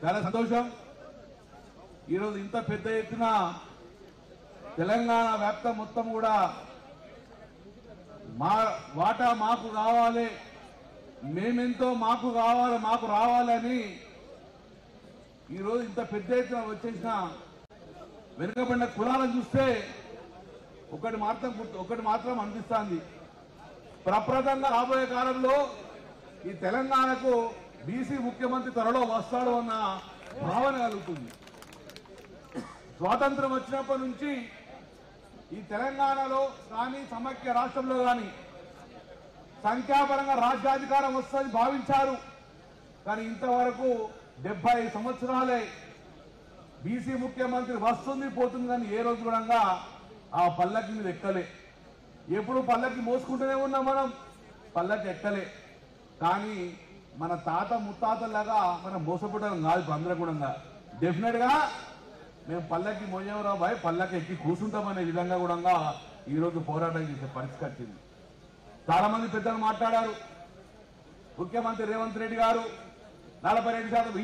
చాలా సంతోషం. ఈరోజు ఇంత పెద్ద ఎత్తున తెలంగాణ వ్యాప్తం మొత్తం కూడా మా వాటా మాకు కావాలి, మేమెంతో మాకు కావాలి, మాకు రావాలని ఈరోజు ఇంత పెద్ద ఎత్తున వచ్చేసిన వెనుకబడిన కులాలను చూస్తే ఒకటి మాత్రం అనిపిస్తుంది. ప్రప్రదంగా రాబోయే కాలంలో ఈ తెలంగాణకు బీసీ ముఖ్యమంత్రి త్వరలో వస్తాడు అన్న భావన కలుగుతుంది. స్వాతంత్రం వచ్చినప్పటి నుంచి ఈ తెలంగాణలో కానీ సమైక్య రాష్ట్రంలో కానీ సంఖ్యాపరంగా రాజ్యాధికారం వస్తుందని భావించారు. కానీ ఇంతవరకు 70 సంవత్సరాలే బీసీ ముఖ్యమంత్రి వస్తుంది పోతుంది కానీ ఏ రోజు కూడా ఆ పల్లకి మీద ఎక్కలే. ఎప్పుడు పల్లకి మోసుకుంటూనే ఉన్నాం, మనం పల్లకి ఎక్కలే. కానీ మన తాత ముత్తాతలాగా మనం మోసపోవడం కాదు. అందరగూడంగా డెఫినెట్ గా మేము పల్లకి మోయవరావు బాయ్ పల్లకి ఎక్కి కూర్చుంటామనే విధంగా కూడా ఈరోజు పోరాటం చేసే పరిస్థితి వచ్చింది. చాలా మంది పెద్దలు మాట్లాడారు. ముఖ్యమంత్రి రేవంత్ రెడ్డి గారు 42%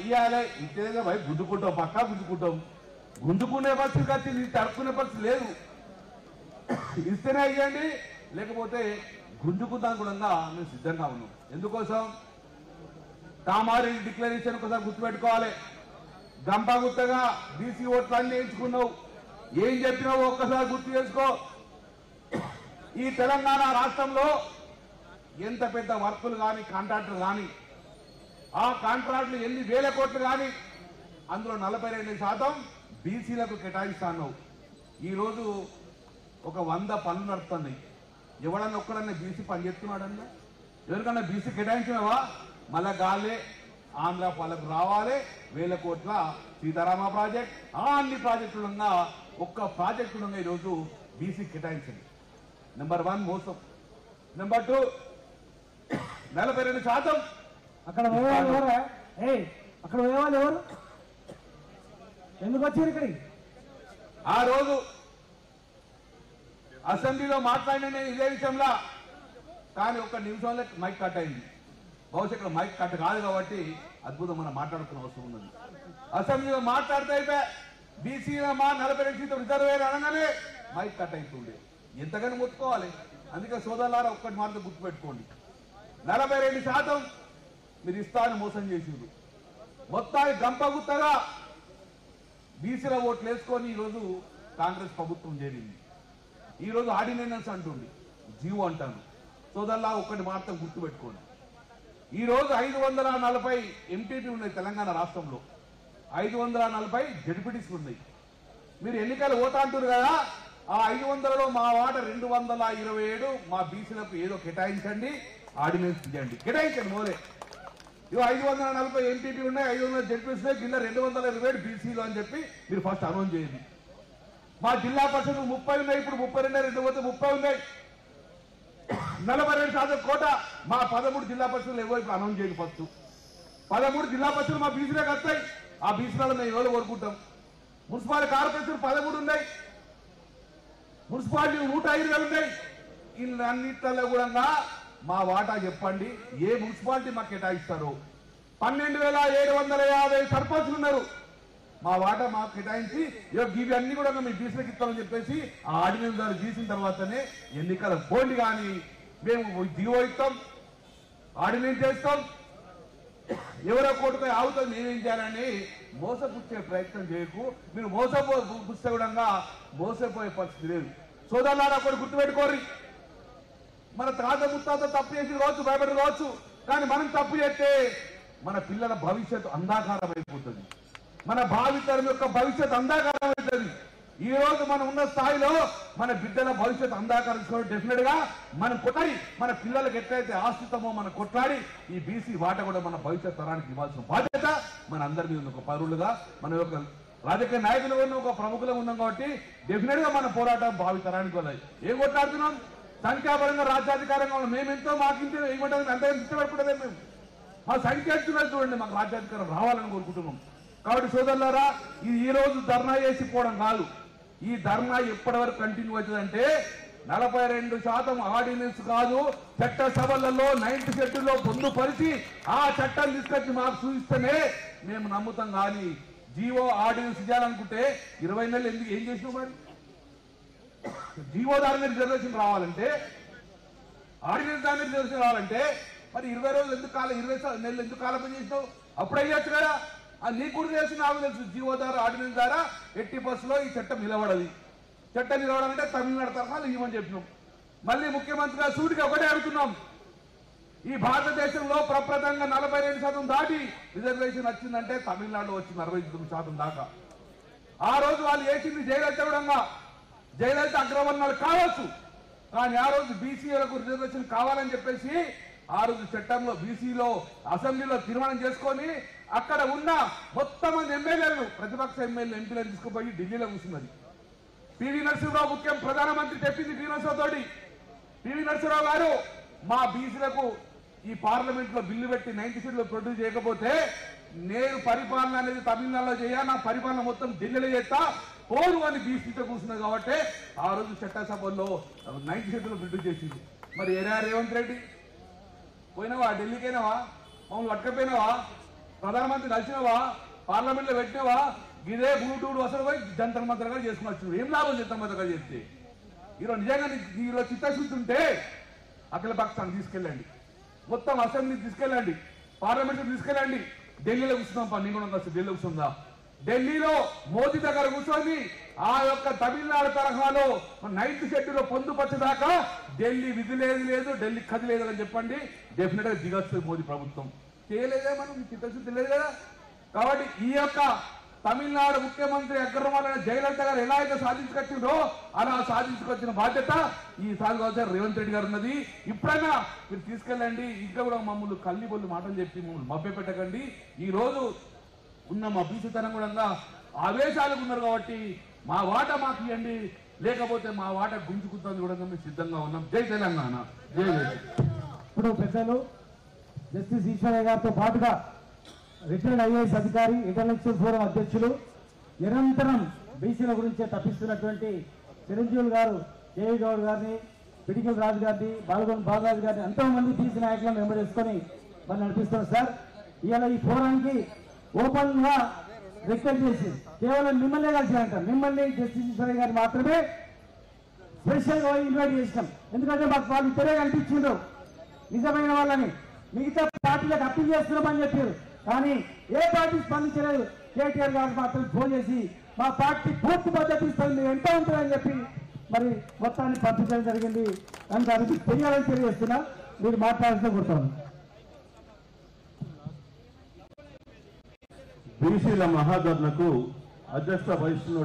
ఇయ్యాలి ఇచ్చేదే భయ గుద్దుకుంటాం, పక్కా గుద్దుకుంటాం. గుంజుకునే పరిస్థితి వచ్చింది, తడుకునే పరిస్థితి లేదు. ఇస్తేనే ఇవ్వండి, లేకపోతే గుంజుకుందాం కూడా మేము సిద్ధంగా ఉన్నాం. ఎందుకోసం కామారి డిక్లరేషన్ ఒకసారి గుర్తుపెట్టుకోవాలి. గంపగుత్తగా బీసీ ఓట్లన్నీ వేయించుకున్నావు, ఏం చెప్పినావు ఒక్కసారి గుర్తు చేసుకో. ఈ తెలంగాణ రాష్ట్రంలో ఎంత పెద్ద వర్కులు కానీ కాంట్రాక్టులు కానీ ఆ కాంట్రాక్టులు ఎన్ని వేల కోట్లు కానీ అందులో 42% బీసీలకు కేటాయిస్తాను. ఈరోజు ఒక 100 పనులు నడుస్తున్నాయి. ఎవడన్నా ఒక్కడన్నా బీసీ పని చేస్తున్నాడన్నా? ఎవరికన్నా బీసీ కేటాయించినవా? మళ్ళా గాలే ఆంధ్ర పాలకు రావాలి. 1000 కోట్ల సీతారామ ప్రాజెక్ట్, అన్ని ప్రాజెక్టులుగా ఒక్క ప్రాజెక్టులుగా ఈరోజు బీసీ కేటాయించింది. నెంబర్ 1 మోసం. నెంబర్ 2 42%. అక్కడ పోయేవాళ్ళు ఎవరా? అక్కడ పోయేవాళ్ళు ఎవరు? ఎందుకు వచ్చారు ఇక్కడికి? ఆ రోజు అసెంబ్లీలో మాట్లాడిన నేను ఇదే విషయంలో, కానీ 1 నిమిషంలో మైక్ కట్ అయింది. బహుశా ఇక్కడ మైక్ కట్ కాదు కాబట్టి అద్భుతం మనం మాట్లాడుకున్న అవసరం ఉన్నది. అసెంబ్లీలో మాట్లాడితే అయితే బీసీలో మా 42% రిజర్వేర్ అనగానే మైక్ కట్ అవుతుండే. ఎంతగానో ముట్టుకోవాలి. అందుకే సోదరులారా ఒక్కటి మాత్రం గుర్తుపెట్టుకోండి, 42% మీరు ఇస్తారని మోసం చేసిండ్రు. మొత్తానికి గంపగుత్తగా బీసీల ఓట్లు వేసుకొని ఈరోజు కాంగ్రెస్ ప్రభుత్వం చేరింది. ఈరోజు ఆర్డినెన్స్ అంటుంది, జీవో అంటాను. సోదరులా ఒక్కటి మాత్రం గుర్తుపెట్టుకోండి, ఈరోజు 540 ఎంపీటీ ఉన్నాయి తెలంగాణ రాష్ట్రంలో, 540 జడ్పీటీస్ ఉన్నాయి. మీరు ఎన్నికలు ఓతా అంటారు కదా, ఆ 500లో మా వాట 227 మా బీసీలకు ఏదో కేటాయించండి, ఆర్డినెన్స్ ఇవ్వండి, కేటాయించండి. మోలే ఇవి 540 ఎంపీటీ ఉన్నాయి, 500 జడ్పీటీస్ ఉన్నాయి, కింద 227 బీసీలు అని చెప్పి మీరు ఫస్ట్ అనౌన్స్ చేయండి. మా జిల్లా పరిషత్ 30 ఉన్నాయి, ఇప్పుడు 32 2 పోతే 30 ఉన్నాయి. 42% కోట మా 13 జిల్లా పరిషత్లు ఎవరు ఇప్పుడు అనౌన్స్ చేయండి. ఫస్ట్ 13 జిల్లా పరిషత్లు మా బీసీలకు వస్తాయి. ఆ బీసీలలో మేము ఎవరు కోరుకుంటాం. మున్సిపాలిటీ కార్పొరేషన్ 13 ఉన్నాయి, మున్సిపాలిటీ 105 ఉన్నాయి. ఇన్నిట్లలో కూడా మా వాటా చెప్పండి. ఏ మున్సిపాలిటీ మాకు కేటాయిస్తారు? 12,750 సర్పంచ్లు ఉన్నారు. మా వాటా మాకు కేటాయించి ఇవన్నీ కూడా మీ బీసీలకు ఇస్తామని చెప్పేసి ఆ ఆర్డినెన్స్ ద్వారా గీసిన తర్వాతనే ఎన్నికల పోండి. కానీ మేము జీవో ఇస్తాం, ఆర్డినెన్స్ చేస్తాం, ఎవరో కోటుపై ఆగుతుంది మేమేం చేయాలని మోసపుచ్చే ప్రయత్నం చేయకు. మీరు మోసపుస్తే కూడా మోసపోయే పరిస్థితి లేదు. సోదరులారా ఒకటి గుర్తుపెట్టుకోర్రి, మన తాత ముత్తాత తప్పు చేసి కావచ్చు, భయపడి కావచ్చు, కానీ మనం తప్పు చేస్తే మన పిల్లల భవిష్యత్తు అంధాకారం అయిపోతుంది. మన భావితరం యొక్క భవిష్యత్ అంధాకారం అవుతుంది. ఈ రోజు మనం ఉన్న స్థాయిలో మన బిడ్డల భవిష్యత్ అంధాకారం డెఫినెట్ గా మనం కొట్టాలి. మన పిల్లలకు ఎట్లయితే ఆశ్రితమో మనం కొట్లాడి ఈ బీసీ వాట కూడా మన భవిష్యత్ తరానికి ఇవ్వాల్సిన బాధ్యత మన అందరి మీద ఒక పౌరులుగా, మన యొక్క రాజకీయ నాయకులు ఉన్న ఒక ప్రముఖులు ఉన్నాం కాబట్టి డెఫినెట్ గా మన పోరాటం భావితరానికి వల్ల. ఏం కొట్లాడుతున్నాం? సంఖ్యాపరంగా రాజ్యాధికారంగా ఉన్నాం. మేమెంతో మాకింటే ఏమంటారు, అంత ఇష్టపడుకుంటే మేము మా సంఖ్య ఎత్తున్నారు చూడండి, మాకు రాజ్యాధికారం రావాలని కోరుకుంటున్నాం. కాబట్టి సోదరులారా, ఇది ఈ రోజు ధర్నా చేసిపోవడం కాదు. ఈ ధర్నా ఎప్పటి వరకు కంటిన్యూ అవుతుందంటే 42% ఆర్డినెన్స్ కాదు, చట్టసభలలో 9th షెడ్యూల్లో పొందుపరిచి ఆ చట్టం తీసుకొచ్చి మాకు చూపిస్తేనే మేము నమ్ముతాం. కానీ జీవో ఆర్డినెన్స్ చేయాలనుకుంటే 20 నెలలు ఎందుకు ఏం చేసినావు? మరి జీవో దాని మీద రిజర్వేషన్ రావాలంటే, ఆర్డినెన్స్ దాని మీద రిజర్వేషన్ రావాలంటే మరి 20 రోజులు ఎందుకు కాలం, 20 నెలలు ఎందుకు కాలం చేసినావు? అప్పుడు అయ్యొచ్చు కదా. అది నీకు కూడా తెలుసు, నాకు తెలుసు. జీవో ద్వారా, ఆర్డినెన్స్ ద్వారా ఎట్టి బస్సులో ఈ చట్టం నిలబడది. చట్టం నిలబడాలంటే తమిళనాడు తరహాలు ఇవ్వమని చెప్పినాం. మళ్ళీ ముఖ్యమంత్రిగా సూటిగా ఒకటే అడుగుతున్నాం, ఈ భారతదేశంలో ప్రప్రదంగా 42% దాటి రిజర్వేషన్ వచ్చిందంటే తమిళనాడులో వచ్చింది 69% దాకా. ఆ రోజు వాళ్ళు వేసింది జయలలిత విధంగా, జయలలిత అగ్రవర్ణాలు కావచ్చు, కానీ ఆ రోజు బీసీలకు రిజర్వేషన్ కావాలని చెప్పేసి ఆ రోజు చట్టంలో బీసీలో అసెంబ్లీలో తీర్మానం చేసుకొని అక్కడ ఉన్న మొత్తం మంది ఎమ్మెల్యేలను, ప్రతిపక్ష ఎమ్మెల్యే ఎంపీలను తీసుకుపోయి ఢిల్లీలో కూర్చున్నది. పివి నరసింహరావు ముఖ్యం ప్రధానమంత్రి చెప్పింది పివి నరసింహరావు తోటి. పివి నరసింహరావు గారు మా బీసీలకు ఈ పార్లమెంట్ లో బిల్లు పెట్టి 9th షెడ్యూల్ ప్రొడ్యూస్ చేయకపోతే నేను పరిపాలన అనేది తమిళనాడులో చేయ, నా పరిపాలన మొత్తం ఢిల్లీలో చేస్తా పోను అని బీసీతో కూర్చున్నది. కాబట్టి ఆ రోజు చట్టసభల్లో 9th షెడ్యూల్ ప్రొడ్యూస్ చేసింది. మరి ఏరా రేవంత్ రెడ్డి పోయినావా? ఢిల్లీకైనావా? మమ్మల్ని పట్టుకపోయినావా? ప్రధానమంత్రి కలిసినావా? పార్లమెంట్ లో పెట్టినావా? ఇదే బ్లూటూత్ అసలు పోయి జంతర్ మంత్రగా చేసుకుని ఏం లాభం జంతర్ మంత్రగా చేస్తే? ఈరోజు నిజంగా ఈరోజు చిత్తశుద్ధి ఉంటే అఖిల పక్షాన్ని తీసుకెళ్ళండి, మొత్తం అసెంబ్లీ తీసుకెళ్ళండి, పార్లమెంట్ తీసుకెళ్ళండి. ఢిల్లీలో కూర్చున్నాం, నేను కూడా ఢిల్లీలో కూర్చుందా? ఢిల్లీలో మోదీ దగ్గర కూర్చొని ఆ యొక్క తమిళనాడు తరహాలో 9th షెడ్యూల్లో పొందుపరిచేదాకా ఢిల్లీ విధి లేదు, ఢిల్లీ కది లేదు అని చెప్పండి. డెఫినెట్ గా దిగొస్తుంది మోదీ ప్రభుత్వం. చేయలేదా? మనం చిత్తశుద్ధి లేదు కదా. కాబట్టి ఈ యొక్క తమిళనాడు ముఖ్యమంత్రి అగ్రవాళ్ళ జయలలిత గారు ఎలా అయితే సాధించుకొచ్చిందో అలా సాధించుకొచ్చిన బాధ్యత ఈ సాగుగా రేవంత్ రెడ్డి గారు ఉన్నది. ఇప్పుడైనా మీరు తీసుకెళ్ళండి. ఇంకా కూడా మమ్మల్ని కల్లి బొల్లు మాటలు చెప్పి మమ్మల్ని మభ్య పెట్టకండి. ఈ రోజు ఉన్న మా బీసీతనం కూడా ఆవేశాలకు ఉన్నారు కాబట్టి మా వాట మాకు ఇవ్వండి, లేకపోతే మా వాట గుంజుకుంటుంది కూడా మేము సిద్ధంగా ఉన్నాం. జై తెలంగాణ, జై జై. ఇప్పుడు పెద్దలు జస్టిస్ ఈశ్వరయ్య గారితో పాటుగా రిటైర్డ్ ఐఏఎస్ అధికారి, ఇంటర్నేషనల్ ఫోరం అధ్యక్షులు, నిరంతరం బీసీల గురించే తప్పిస్తున్నటువంటి చిరంజీవులు గారు, కేవీ గౌడ్ గారిని, పిడికిల్ రాజు గారిని, బాలగొండ బాలరాజు గారిని ఎంతో మంది బీసీ నాయకులను వెంబడేసుకొని మరి నడిపిస్తున్నారు సార్. ఇవాళ ఈ ఫోరానికి ఓపెన్ గా రిక్వెస్ట్ చేసి కేవలం మిమ్మల్ని కలిసి మిమ్మల్ని జస్టిస్ ఈశ్వరయ్య గారు మాత్రమే స్పెషల్ గా ఇన్వైట్ చేసినాం. ఎందుకంటే మాకు వాళ్ళు ఇద్దరే కనిపించిండ్రు నిజమైన వాళ్ళని, మిగతా పార్టీలకు అప్పీల్ చేస్తున్నామని చెప్పారు. కానీ ఏ పార్టీ స్పందించలేదు. కేటీఆర్ గారు మాత్రం ఫోన్ చేసి మా పార్టీ పూర్తి మద్దతు ఇస్తుంది, ఎంత ఉంటుందని చెప్పి మరి మొత్తాన్ని పంపించడం జరిగింది. దానికి అది తెలియాలని తెలియజేస్తున్నా. మీరు మాట్లాడాల్సిన కోరుతాను. బీసీల మహాధర్నకు అధ్యక్ష వహిస్తున్న